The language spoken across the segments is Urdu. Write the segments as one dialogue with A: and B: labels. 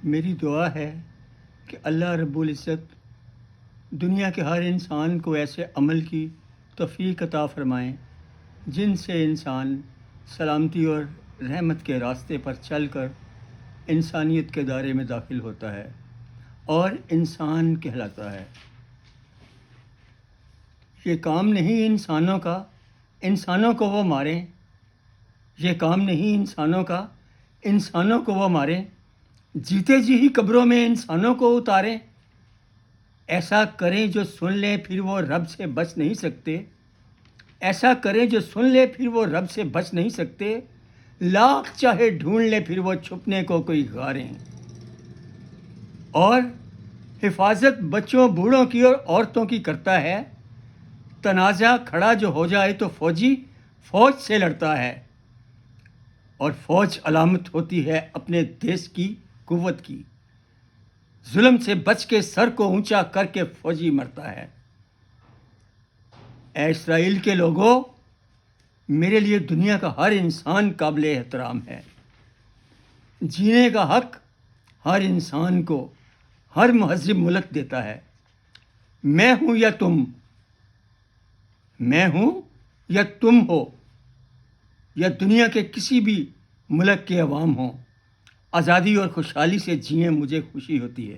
A: میری دعا ہے کہ اللہ رب العزت دنیا کے ہر انسان کو ایسے عمل کی توفیق عطا فرمائیں جن سے انسان سلامتی اور رحمت کے راستے پر چل کر انسانیت کے دائرے میں داخل ہوتا ہے اور انسان کہلاتا ہے۔ یہ کام نہیں انسانوں کا انسانوں کو وہ ماریں، یہ کام نہیں انسانوں کا انسانوں کو وہ ماریں، جیتے جی ہی قبروں میں انسانوں کو اتاریں۔ ایسا کریں جو سن لیں پھر وہ رب سے بچ نہیں سکتے، ایسا کریں جو سن لے پھر وہ رب سے بچ نہیں سکتے، لاکھ چاہے ڈھونڈ لے پھر وہ چھپنے کو کوئی غاریں۔ اور حفاظت بچوں بوڑھوں کی اور عورتوں کی کرتا ہے، تنازع کھڑا جو ہو جائے تو فوجی فوج سے لڑتا ہے، اور فوج علامت ہوتی ہے اپنے دیش کی قوت کی۔ ظلم سے بچ کے سر کو اونچا کر کے فوجی مرتا ہے۔ اے اسرائیل کے لوگوں، میرے لیے دنیا کا ہر انسان قابل احترام ہے۔ جینے کا حق ہر انسان کو ہر مہذب ملک دیتا ہے۔ میں ہوں یا تم، میں ہوں یا تم ہو، یا دنیا کے کسی بھی ملک کے عوام ہوں، آزادی اور خوشحالی سے جیئیں، مجھے خوشی ہوتی ہے۔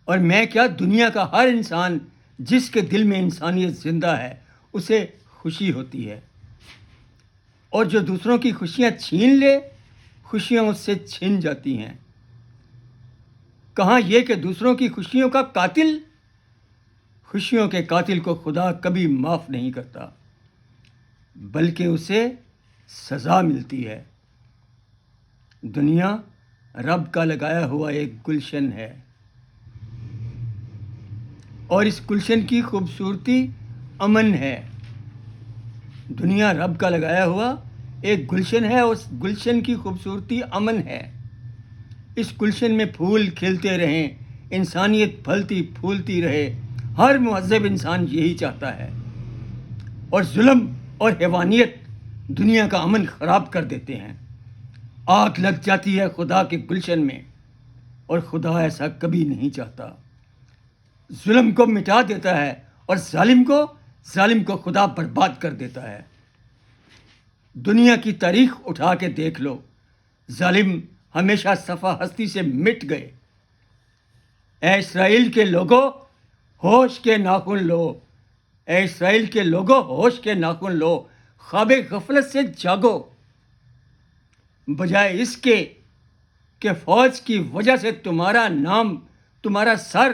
A: اور میں کیا، دنیا کا ہر انسان جس کے دل میں انسانیت زندہ ہے اسے خوشی ہوتی ہے، اور جو دوسروں کی خوشیاں چھین لے خوشیاں اس سے چھن جاتی ہیں۔ کہاں یہ کہ دوسروں کی خوشیوں کا قاتل، خوشیوں کے قاتل کو خدا کبھی معاف نہیں کرتا بلکہ اسے سزا ملتی ہے۔ دنیا رب کا لگایا ہوا ایک گلشن ہے، اور اس گلشن کی خوبصورتی امن ہے۔ دنیا رب کا لگایا ہوا ایک گلشن ہے، اس گلشن کی خوبصورتی امن ہے۔ اس گلشن میں پھول کھلتے رہیں، انسانیت پھلتی پھولتی رہے، ہر مہذب انسان یہی چاہتا ہے۔ اور ظلم اور حیوانیت دنیا کا امن خراب کر دیتے ہیں۔ آگ لگ جاتی ہے خدا کے گلشن میں، اور خدا ایسا کبھی نہیں چاہتا۔ ظلم کو مٹا دیتا ہے اور ظالم کو خدا برباد کر دیتا ہے۔ دنیا کی تاریخ اٹھا کے دیکھ لو، ظالم ہمیشہ صفحہ ہستی سے مٹ گئے۔ اے اسرائیل کے لوگوں، ہوش کے ناخن لو، اے اسرائیل کے لوگوں، ہوش کے ناخن لو، خواب غفلت سے جاگو۔ بجائے اس کے کہ فوج کی وجہ سے تمہارا نام، تمہارا سر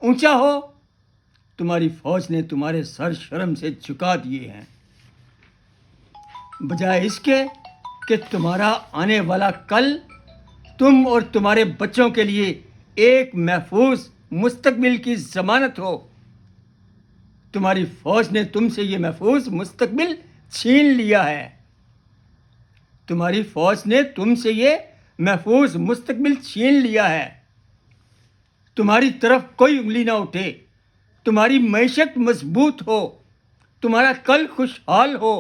A: اونچا ہو، تمہاری فوج نے تمہارے سر شرم سے جھکا دیے ہیں۔ بجائے اس کے کہ تمہارا آنے والا کل تم اور تمہارے بچوں کے لیے ایک محفوظ مستقبل کی ضمانت ہو، تمہاری فوج نے تم سے یہ محفوظ مستقبل چھین لیا ہے۔ تمہاری فوج نے تم سے یہ محفوظ مستقبل چھین لیا ہے۔ تمہاری طرف کوئی انگلی نہ اٹھے، تمہاری معیشت مضبوط ہو، تمہارا کل خوشحال ہو۔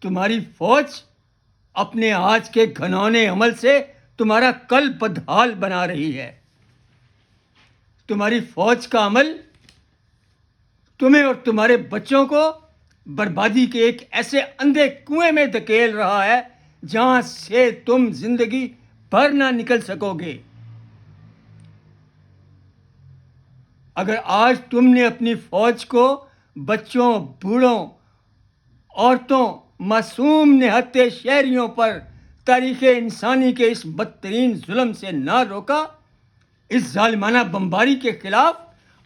A: تمہاری فوج اپنے آج کے گھنونے عمل سے تمہارا کل بدحال بنا رہی ہے۔ تمہاری فوج کا عمل تمہیں اور تمہارے بچوں کو بربادی کے ایک ایسے اندھے کنویں میں دھکیل رہا ہے جہاں سے تم زندگی بھر نہ نکل سکو گے۔ اگر آج تم نے اپنی فوج کو بچوں، بوڑھوں، عورتوں، معصوم نہتے شہریوں پر تاریخ انسانی کے اس بدترین ظلم سے نہ روکا، اس ظالمانہ بمباری کے خلاف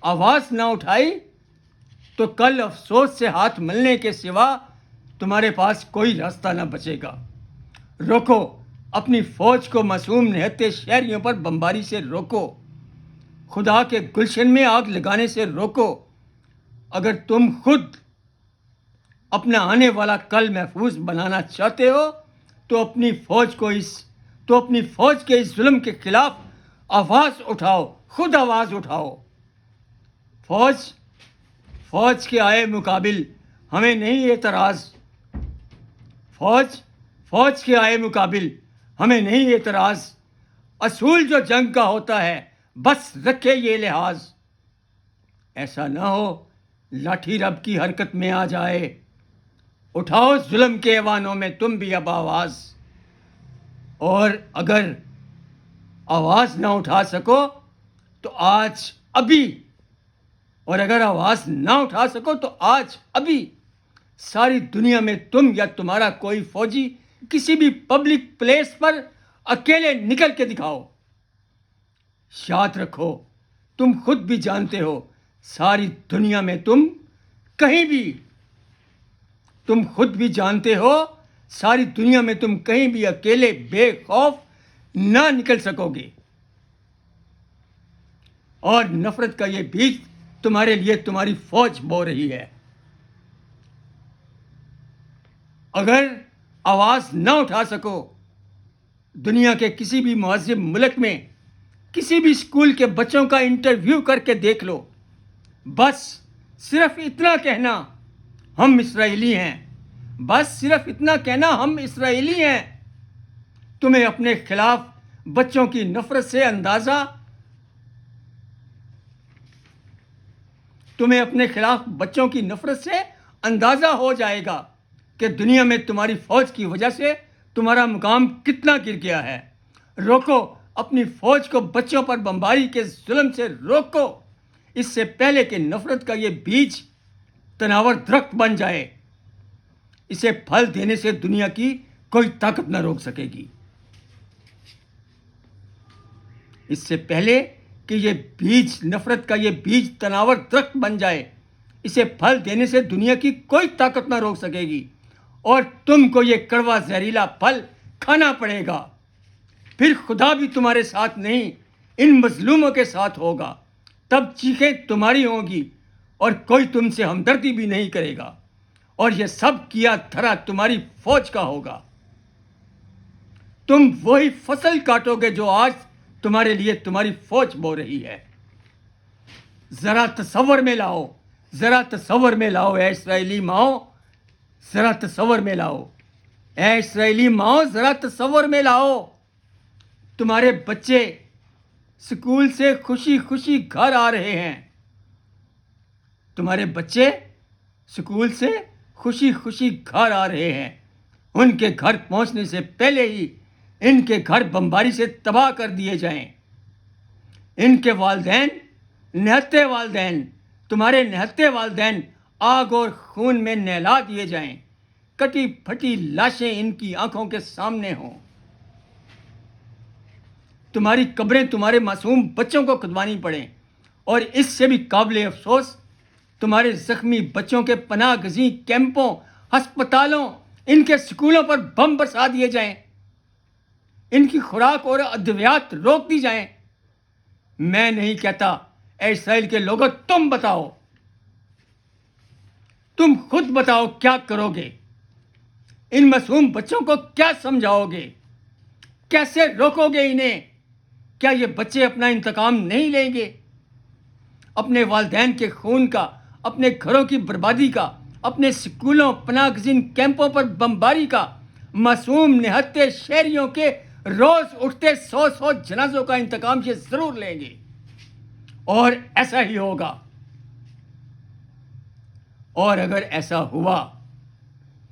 A: آواز نہ اٹھائی، تو کل افسوس سے ہاتھ ملنے کے سوا تمہارے پاس کوئی راستہ نہ بچے گا۔ روکو اپنی فوج کو معصوم نہتے شہریوں پر بمباری سے روکو، خدا کے گلشن میں آگ لگانے سے روکو۔ اگر تم خود اپنا آنے والا کل محفوظ بنانا چاہتے ہو تو اپنی فوج کے اس ظلم کے خلاف آواز اٹھاؤ، خود آواز اٹھاؤ۔ فوج کے آئے مقابل ہمیں نہیں اعتراض، فوج کے آئے مقابل ہمیں نہیں اعتراض، اصول جو جنگ کا ہوتا ہے بس رکھے یہ لحاظ، ایسا نہ ہو لاٹھی رب کی حرکت میں آ جائے، اٹھاؤ ظلم کے ایوانوں میں تم بھی اب آواز، اور اگر آواز نہ اٹھا سکو تو آج ابھی، اور اگر آواز نہ اٹھا سکو تو آج ابھی ساری دنیا میں تم یا تمہارا کوئی فوجی کسی بھی پبلک پلیس پر اکیلے نکل کے دکھاؤ۔ یاد رکھو، تم خود بھی جانتے ہو ساری دنیا میں تم کہیں بھی، تم خود بھی جانتے ہو ساری دنیا میں تم کہیں بھی اکیلے بے خوف نہ نکل سکو گے، اور نفرت کا یہ بیج تمہارے لیے تمہاری فوج بو رہی ہے۔ اگر آواز نہ اٹھا سکو، دنیا کے کسی بھی مہذب ملک میں کسی بھی اسکول کے بچوں کا انٹرویو کر کے دیکھ لو، بس صرف اتنا کہنا ہم اسرائیلی ہیں، بس صرف اتنا کہنا ہم اسرائیلی ہیں، تمہیں اپنے خلاف بچوں کی نفرت سے اندازہ، تمہیں اپنے خلاف بچوں کی نفرت سے اندازہ ہو جائے گا کہ دنیا میں تمہاری فوج کی وجہ سے تمہارا مقام کتنا گر گیا ہے۔ روکو اپنی فوج کو، بچوں پر بمباری کے ظلم سے روکو، اس سے پہلے کہ نفرت کا یہ بیج تناور درخت بن جائے، اسے پھل دینے سے دنیا کی کوئی طاقت نہ روک سکے گی۔ اس سے پہلے کہ یہ بیج، نفرت کا یہ بیج تناور درخت بن جائے، اسے پھل دینے سے دنیا کی کوئی طاقت نہ روک سکے گی، اور تم کو یہ کڑوا زہریلا پھل کھانا پڑے گا۔ پھر خدا بھی تمہارے ساتھ نہیں، ان مظلوموں کے ساتھ ہوگا، تب چیخیں تمہاری ہوں گی اور کوئی تم سے ہمدردی بھی نہیں کرے گا، اور یہ سب کیا دھرا تمہاری فوج کا ہوگا۔ تم وہی فصل کاٹو گے جو آج تمہارے لیے تمہاری فوج بو رہی ہے۔ ذرا تصور میں لاؤ، ذرا تصور میں لاؤ اے اسرائیلی ماؤں، ذرا تصور میں لاؤ اے اسرائیلی ماؤں، ذرا تصور میں لاؤ، تمہارے بچے اسکول سے خوشی خوشی گھر آ رہے ہیں، تمہارے بچے اسکول سے خوشی خوشی گھر آ رہے ہیں، ان کے گھر پہنچنے سے پہلے ہی ان کے گھر بمباری سے تباہ کر دیے جائیں، ان کے والدین، نہتے والدین، تمہارے نہتے والدین آگ اور خون میں نہلا دیے جائیں، کٹی پھٹی لاشیں ان کی آنکھوں کے سامنے ہوں، تمہاری قبریں تمہارے معصوم بچوں کو کھدوانی پڑیں، اور اس سے بھی قابل افسوس تمہارے زخمی بچوں کے پناہ گزین کیمپوں، ہسپتالوں، ان کے سکولوں پر بم برسا دیے جائیں، ان کی خوراک اور ادویات روک دی جائیں۔ میں نہیں کہتا، اے اسرائیل کے لوگوں تم بتاؤ، تم خود بتاؤ کیا کرو گے، ان معصوم بچوں کو کیا سمجھاؤ گے، کیسے روکو گے انہیں؟ کیا یہ بچے اپنا انتقام نہیں لیں گے؟ اپنے والدین کے خون کا، اپنے گھروں کی بربادی کا، اپنے سکولوں، پناہ گزین کیمپوں پر بمباری کا، معصوم نہتے شہریوں کے روز اٹھتے 100 جنازوں کا انتقام یہ ضرور لیں گے، اور ایسا ہی ہوگا۔ اور اگر ایسا ہوا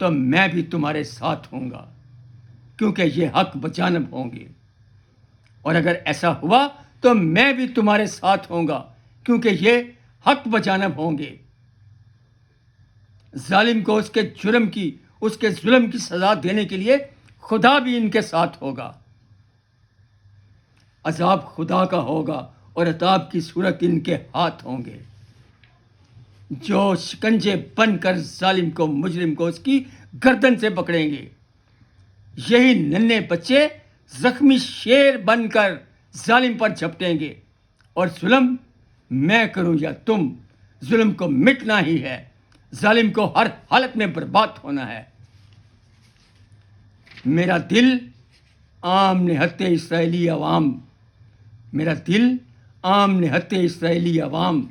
A: تو میں بھی تمہارے ساتھ ہوں گا، کیونکہ یہ حق بجانب ہوں گے، اور اگر ایسا ہوا تو میں بھی تمہارے ساتھ ہوں گا، کیونکہ یہ حق بجانب ہوں گے۔ ظالم کو اس کے جرم کی، اس کے ظلم کی سزا دینے کے لیے خدا بھی ان کے ساتھ ہوگا۔ عذاب خدا کا ہوگا اور عذاب کی صورت ان کے ہاتھ ہوں گے، جو شکنجے بن کر ظالم کو، مجرم کو اس کی گردن سے پکڑیں گے۔ یہی ننھے بچے زخمی شیر بن کر ظالم پر جھپٹیں گے، اور ظلم میں کروں یا تم، ظلم کو مٹنا ہی ہے، ظالم کو ہر حالت میں برباد ہونا ہے۔ میرا دل عام نہتے اسرائیلی عوام، میرا دل عام نہتے اسرائیلی عوام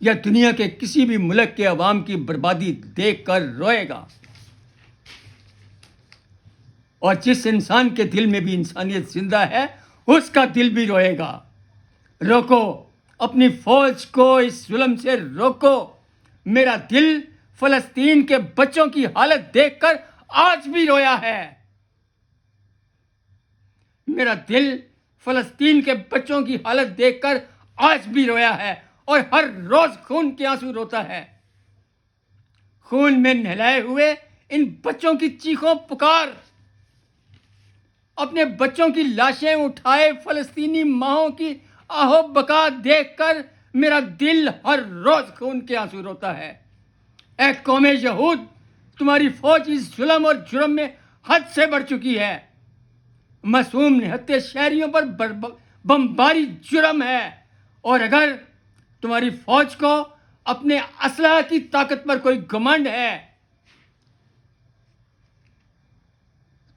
A: یا دنیا کے کسی بھی ملک کے عوام کی بربادی دیکھ کر روئے گا، اور جس انسان کے دل میں بھی انسانیت زندہ ہے اس کا دل بھی روئے گا۔ روکو اپنی فوج کو، اس ظلم سے روکو۔ میرا دل فلسطین کے بچوں کی حالت دیکھ کر آج بھی رویا ہے۔ میرا دل فلسطین کے بچوں کی حالت دیکھ کر آج بھی رویا ہے، اور ہر روز خون کے آنسو روتا ہے۔ خون میں نہلائے ہوئے ان بچوں کی چیخوں پکار، اپنے بچوں کی لاشیں اٹھائے فلسطینی ماؤں کی آہو بکا دیکھ کر میرا دل ہر روز خون کے آنسو روتا ہے۔ اے قوم یہود، تمہاری فوج اس ظلم اور جرم میں حد سے بڑھ چکی ہے۔ معصوم نہتے شہریوں پر بمباری جرم ہے، اور اگر تمہاری فوج کو اپنے اسلحہ کی طاقت پر کوئی گھمنڈ ہے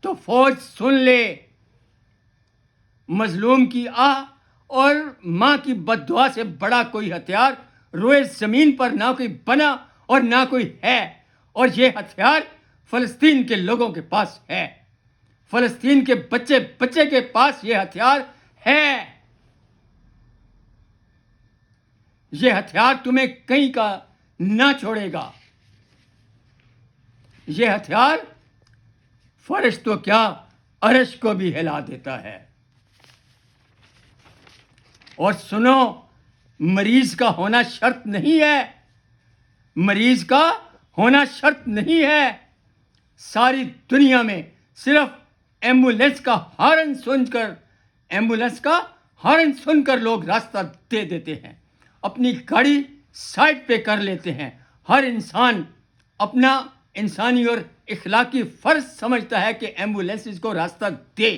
A: تو فوج سن لے، مظلوم کی آہ اور ماں کی بد دعا سے بڑا کوئی ہتھیار روئے زمین پر نہ کوئی بنا اور نہ کوئی ہے، اور یہ ہتھیار فلسطین کے لوگوں کے پاس ہے۔ فلسطین کے بچے کے پاس یہ ہتھیار ہے۔ یہ ہتھیار تمہیں کہیں کا نہ چھوڑے گا۔ یہ ہتھیار فرش تو کیا، عرش کو بھی ہلا دیتا ہے۔ اور سنو، مریض کا ہونا شرط نہیں ہے، مریض کا ہونا شرط نہیں ہے۔ ساری دنیا میں صرف ایمبولینس کا ہارن سن کر لوگ راستہ دے دیتے ہیں، اپنی گاڑی سائڈ پہ کر لیتے ہیں۔ ہر انسان اپنا انسانی اور اخلاقی فرض سمجھتا ہے کہ ایمبولینس کو راستہ دے،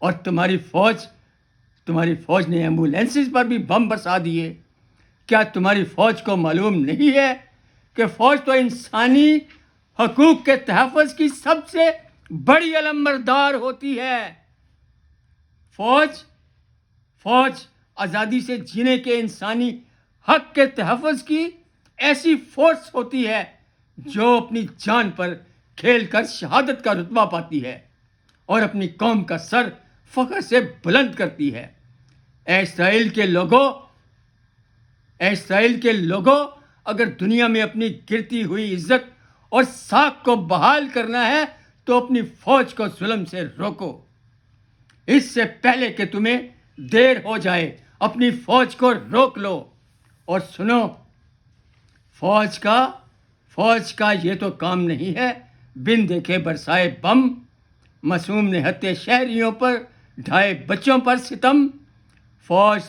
A: اور تمہاری فوج نے ایمبولینس پر بھی بم برسا دیے۔ کیا تمہاری فوج کو معلوم نہیں ہے کہ فوج تو انسانی حقوق کے تحفظ کی سب سے بڑی علمبردار ہوتی ہے؟ فوج آزادی سے جینے کے انسانی حق کے تحفظ کی ایسی فورس ہوتی ہے جو اپنی جان پر کھیل کر شہادت کا رتبہ پاتی ہے اور اپنی قوم کا سر فخر سے بلند کرتی ہے۔ اے اسرائیل کے لوگوں، اگر دنیا میں اپنی گرتی ہوئی عزت اور ساکھ کو بحال کرنا ہے تو اپنی فوج کو ظلم سے روکو، اس سے پہلے کہ تمہیں دیر ہو جائے۔ اپنی فوج کو روک لو۔ اور سنو، فوج کا یہ تو کام نہیں ہے بن دیکھے برسائے بم، معصوم نہتے شہریوں پر ڈھائے بچوں پر ستم۔ فوج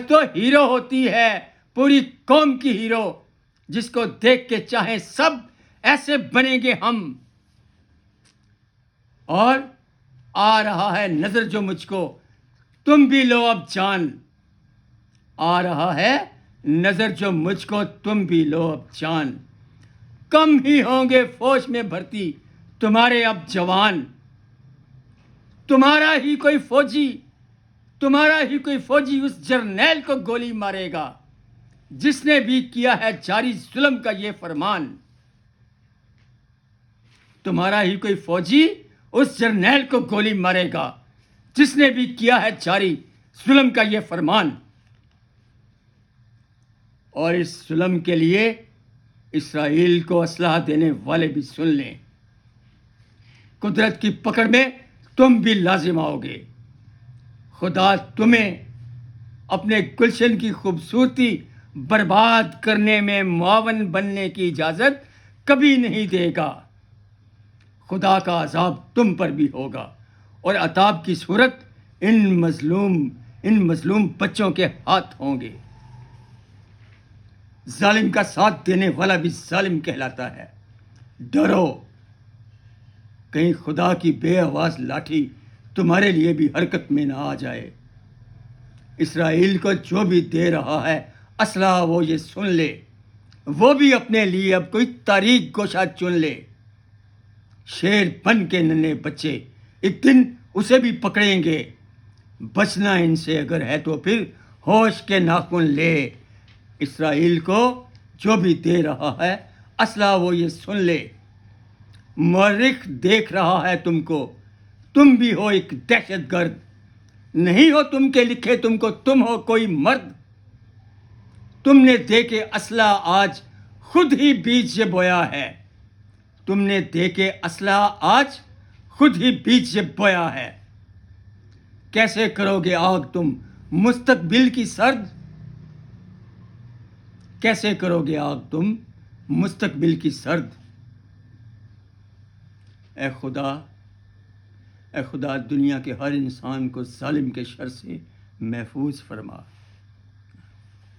A: تو ہیرو ہوتی ہے، پوری قوم کی ہیرو، جس کو دیکھ کے چاہیں سب ایسے بنیں گے ہم۔ اور آ رہا ہے نظر جو مجھ کو، تم بھی لو اب جان۔ آ رہا ہے نظر جو مجھ کو، تم بھی لو اب جان۔ کم ہی ہوں گے فوج میں بھرتی تمہارے اب جوان۔ تمہارا ہی کوئی فوجی اس جرنیل کو گولی مارے گا جس نے بھی کیا ہے جاری ظلم کا یہ فرمان۔ تمہارا ہی کوئی فوجی اس جرنیل کو گولی مارے گا جس نے بھی کیا ہے جاری ظلم کا یہ فرمان۔ اور اس ظلم کے لیے اسرائیل کو اسلحہ دینے والے بھی سن لیں، قدرت کی پکڑ میں تم بھی لازم آؤ گے۔ خدا تمہیں اپنے گلشن کی خوبصورتی برباد کرنے میں معاون بننے کی اجازت کبھی نہیں دے گا۔ خدا کا عذاب تم پر بھی ہوگا، اور عذاب کی صورت ان مظلوم بچوں کے ہاتھ ہوں گے۔ ظالم کا ساتھ دینے والا بھی ظالم کہلاتا ہے۔ ڈرو، کہیں خدا کی بے آواز لاٹھی تمہارے لیے بھی حرکت میں نہ آ جائے۔ اسرائیل کو جو بھی دے رہا ہے اسلحہ وہ یہ سن لے، وہ بھی اپنے لیے اب کوئی تاریک گوشہ چن لے۔ شیر بن کے ننھے بچے ایک دن اسے بھی پکڑیں گے۔ بچنا ان سے اگر ہے تو پھر ہوش کے ناخن لے۔ اسرائیل کو جو بھی دے رہا ہے اسلحہ وہ یہ سن لے۔ مورخ دیکھ رہا ہے تم کو، تم بھی ہو ایک دہشت گرد، نہیں ہو تم کے لکھے تم کو، تم ہو کوئی مرد۔ تم نے دے کے اسلحہ آج خود ہی بیج سے بویا ہے، تم نے دے کے اسلحہ آج خود ہی بیج سے بویا ہے۔ کیسے کرو گے آگ تم مستقبل کی سرد؟ کیسے کرو گے آگ تم مستقبل کی سرد؟ اے خدا، اے خدا، دنیا کے ہر انسان کو ظالم کے شر سے محفوظ فرما۔